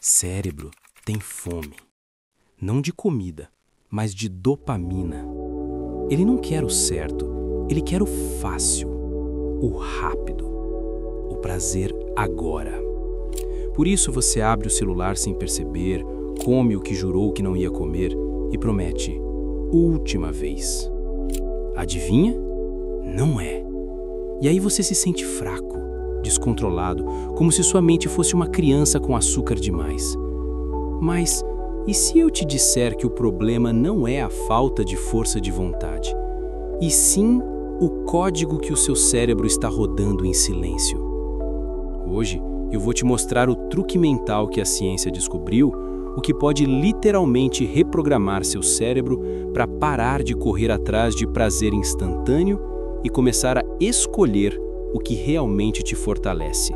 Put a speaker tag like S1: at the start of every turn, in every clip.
S1: Cérebro tem fome. Não de comida, mas de dopamina. Ele não quer o certo, ele quer o fácil, o rápido, o prazer agora. Por isso você abre o celular sem perceber, come o que jurou que não ia comer e promete, última vez. Adivinha? Não é. E aí você se sente fraco, descontrolado, como se sua mente fosse uma criança com açúcar demais. Mas e se eu te disser que o problema não é a falta de força de vontade, e sim o código que o seu cérebro está rodando em silêncio? Hoje eu vou te mostrar o truque mental que a ciência descobriu, o que pode literalmente reprogramar seu cérebro para parar de correr atrás de prazer instantâneo e começar a escolher o que realmente te fortalece.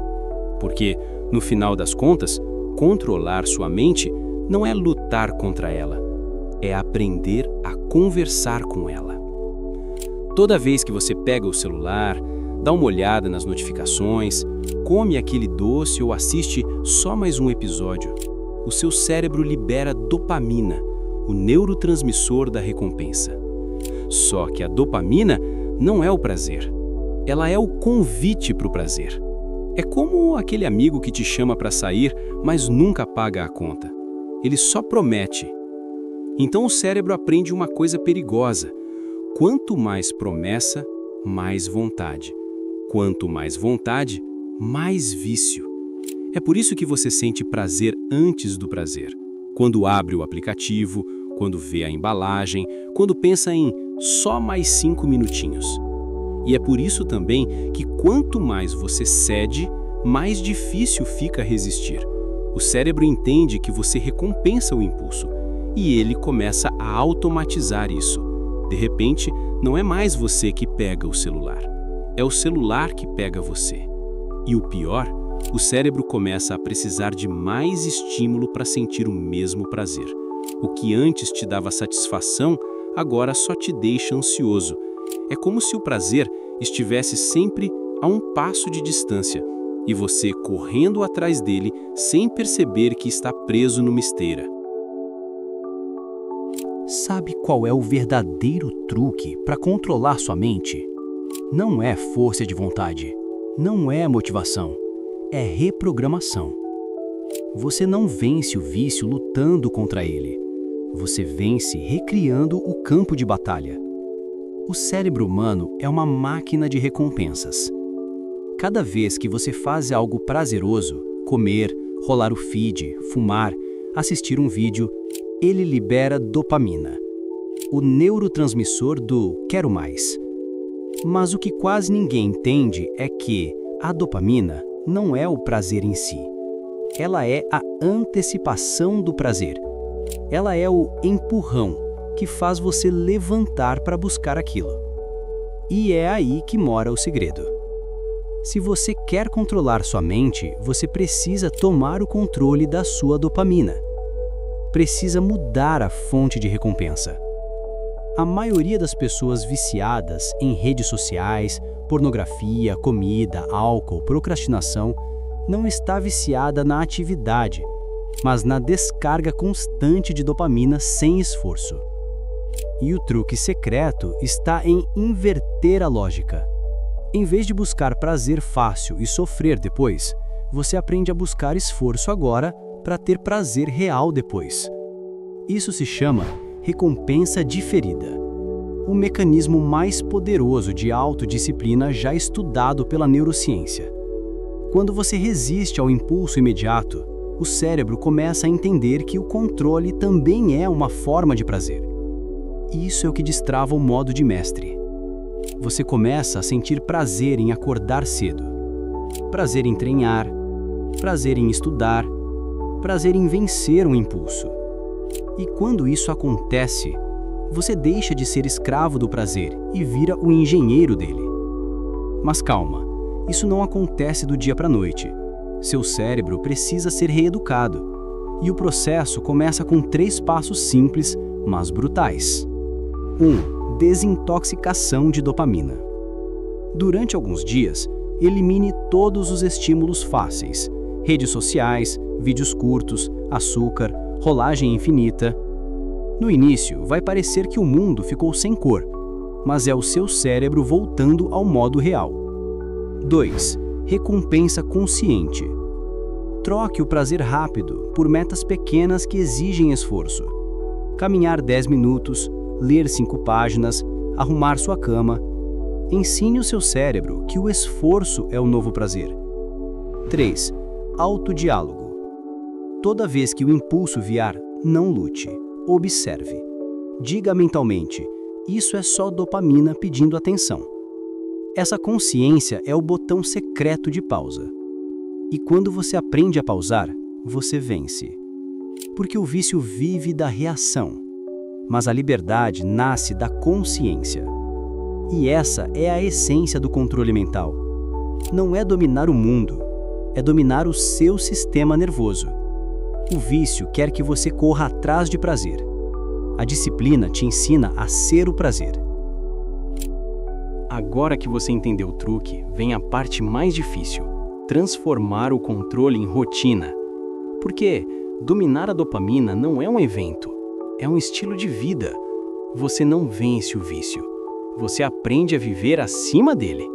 S1: Porque, no final das contas, controlar sua mente não é lutar contra ela, é aprender a conversar com ela. Toda vez que você pega o celular, dá uma olhada nas notificações, come aquele doce ou assiste só mais um episódio, o seu cérebro libera dopamina, o neurotransmissor da recompensa. Só que a dopamina não é o prazer, ela é o convite para o prazer. É como aquele amigo que te chama para sair, mas nunca paga a conta. Ele só promete. Então o cérebro aprende uma coisa perigosa. Quanto mais promessa, mais vontade. Quanto mais vontade, mais vício. É por isso que você sente prazer antes do prazer. Quando abre o aplicativo, quando vê a embalagem, quando pensa em só mais 5 minutinhos. E é por isso também que quanto mais você cede, mais difícil fica resistir. O cérebro entende que você recompensa o impulso e ele começa a automatizar isso. De repente, não é mais você que pega o celular, é o celular que pega você. E o pior, o cérebro começa a precisar de mais estímulo para sentir o mesmo prazer. O que antes te dava satisfação, agora só te deixa ansioso. É como se o prazer estivesse sempre a um passo de distância e você correndo atrás dele sem perceber que está preso numa esteira.
S2: Sabe qual é o verdadeiro truque para controlar sua mente? Não é força de vontade, não é motivação, é reprogramação. Você não vence o vício lutando contra ele. Você vence recriando o campo de batalha. O cérebro humano é uma máquina de recompensas. Cada vez que você faz algo prazeroso, comer, rolar o feed, fumar, assistir um vídeo, ele libera dopamina, o neurotransmissor do quero mais. Mas o que quase ninguém entende é que a dopamina não é o prazer em si. Ela é a antecipação do prazer. Ela é o empurrão que faz você levantar para buscar aquilo. E é aí que mora o segredo. Se você quer controlar sua mente, você precisa tomar o controle da sua dopamina. Precisa mudar a fonte de recompensa. A maioria das pessoas viciadas em redes sociais, pornografia, comida, álcool, procrastinação, não está viciada na atividade, mas na descarga constante de dopamina sem esforço. E o truque secreto está em inverter a lógica. Em vez de buscar prazer fácil e sofrer depois, você aprende a buscar esforço agora para ter prazer real depois. Isso se chama recompensa diferida, o mecanismo mais poderoso de autodisciplina já estudado pela neurociência. Quando você resiste ao impulso imediato, o cérebro começa a entender que o controle também é uma forma de prazer. Isso é o que destrava o modo de mestre. Você começa a sentir prazer em acordar cedo, prazer em treinar, prazer em estudar, prazer em vencer um impulso. E quando isso acontece, você deixa de ser escravo do prazer e vira o engenheiro dele. Mas calma, isso não acontece do dia para a noite. Seu cérebro precisa ser reeducado. E o processo começa com 3 passos simples, mas brutais. 1. Desintoxicação de dopamina. Durante alguns dias, elimine todos os estímulos fáceis, redes sociais, vídeos curtos, açúcar, rolagem infinita. No início, vai parecer que o mundo ficou sem cor, mas é o seu cérebro voltando ao modo real. 2. Recompensa consciente. Troque o prazer rápido por metas pequenas que exigem esforço. Caminhar 10 minutos, ler 5 páginas, arrumar sua cama. Ensine o seu cérebro que o esforço é o novo prazer. 3. Autodiálogo. Toda vez que o impulso vier, não lute. Observe. Diga mentalmente: isso é só dopamina pedindo atenção. Essa consciência é o botão secreto de pausa. E quando você aprende a pausar, você vence. Porque o vício vive da reação, mas a liberdade nasce da consciência. E essa é a essência do controle mental. Não é dominar o mundo, é dominar o seu sistema nervoso. O vício quer que você corra atrás de prazer. A disciplina te ensina a ser o prazer.
S1: Agora que você entendeu o truque, vem a parte mais difícil: transformar o controle em rotina. Porque dominar a dopamina não é um evento, é um estilo de vida. Você não vence o vício, você aprende a viver acima dele.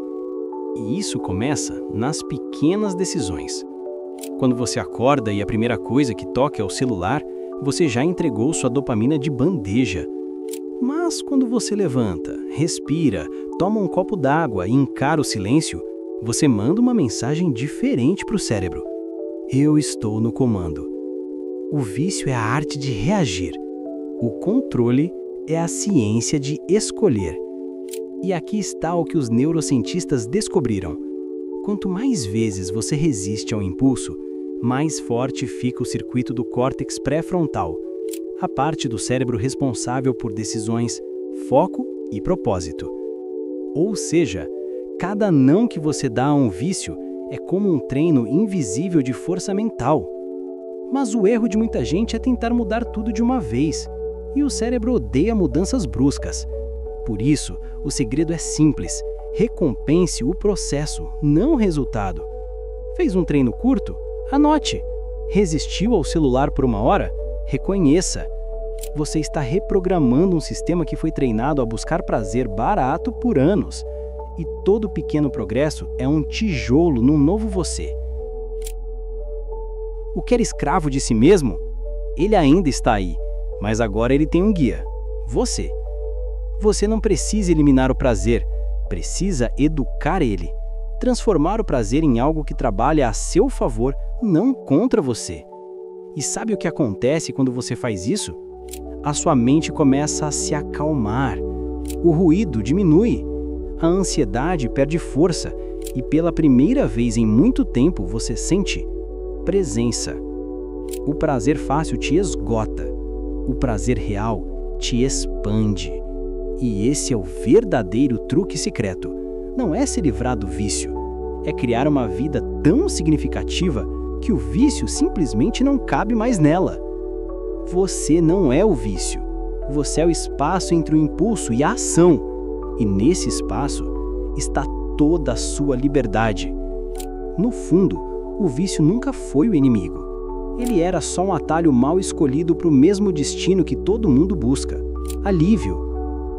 S1: E isso começa nas pequenas decisões. Quando você acorda e a primeira coisa que toca é o celular, você já entregou sua dopamina de bandeja. Mas quando você levanta, respira, toma um copo d'água e encara o silêncio, você manda uma mensagem diferente para o cérebro. Eu estou no comando. O vício é a arte de reagir. O controle é a ciência de escolher. E aqui está o que os neurocientistas descobriram. Quanto mais vezes você resiste ao impulso, mais forte fica o circuito do córtex pré-frontal, a parte do cérebro responsável por decisões, foco e propósito. Ou seja, cada não que você dá a um vício é como um treino invisível de força mental. Mas o erro de muita gente é tentar mudar tudo de uma vez, e o cérebro odeia mudanças bruscas. Por isso, o segredo é simples: recompense o processo, não o resultado. Fez um treino curto? Anote. Resistiu ao celular por 1 hora? Reconheça. Você está reprogramando um sistema que foi treinado a buscar prazer barato por anos. E todo pequeno progresso é um tijolo num novo você. O que era escravo de si mesmo? Ele ainda está aí, mas agora ele tem um guia: você. Você não precisa eliminar o prazer, precisa educar ele. Transformar o prazer em algo que trabalha a seu favor, não contra você. E sabe o que acontece quando você faz isso? A sua mente começa a se acalmar. O ruído diminui. A ansiedade perde força. E pela primeira vez em muito tempo você sente presença. O prazer fácil te esgota. O prazer real te expande. E esse é o verdadeiro truque secreto. Não é se livrar do vício, é criar uma vida tão significativa que o vício simplesmente não cabe mais nela. Você não é o vício, você é o espaço entre o impulso e a ação. E nesse espaço está toda a sua liberdade. No fundo, o vício nunca foi o inimigo. Ele era só um atalho mal escolhido para o mesmo destino que todo mundo busca: alívio,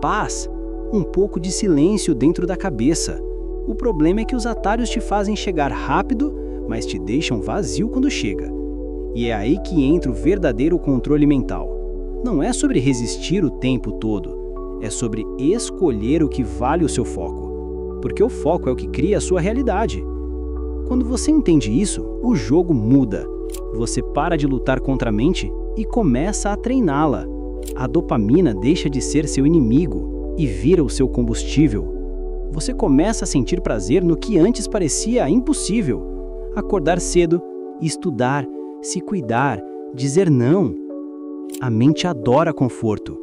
S1: paz, um pouco de silêncio dentro da cabeça. O problema é que os atalhos te fazem chegar rápido, mas te deixam vazio quando chega. E é aí que entra o verdadeiro controle mental. Não é sobre resistir o tempo todo, é sobre escolher o que vale o seu foco. Porque o foco é o que cria a sua realidade. Quando você entende isso, o jogo muda. Você para de lutar contra a mente e começa a treiná-la. A dopamina deixa de ser seu inimigo e vira o seu combustível. Você começa a sentir prazer no que antes parecia impossível. Acordar cedo, estudar, se cuidar, dizer não. A mente adora conforto,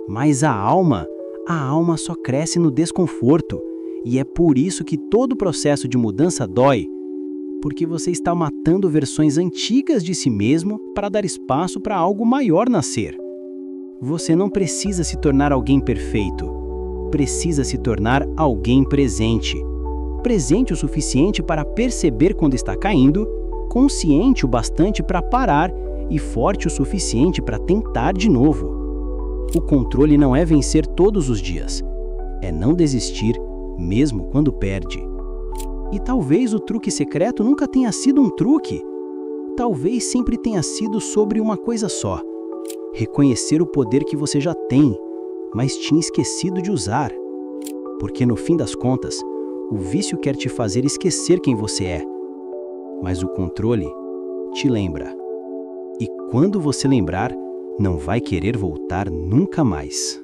S1: mas a alma só cresce no desconforto. E é por isso que todo processo de mudança dói. Porque você está matando versões antigas de si mesmo para dar espaço para algo maior nascer. Você não precisa se tornar alguém perfeito. Precisa se tornar alguém presente. Presente o suficiente para perceber quando está caindo,
S2: consciente o bastante para parar e forte o suficiente para tentar de novo. O controle não é vencer todos os dias, é não desistir mesmo quando perde. E talvez o truque secreto nunca tenha sido um truque. Talvez sempre tenha sido sobre uma coisa só: reconhecer o poder que você já tem, mas tinha esquecido de usar. Porque no fim das contas, o vício quer te fazer esquecer quem você é, mas o controle te lembra. E quando você lembrar, não vai querer voltar nunca mais.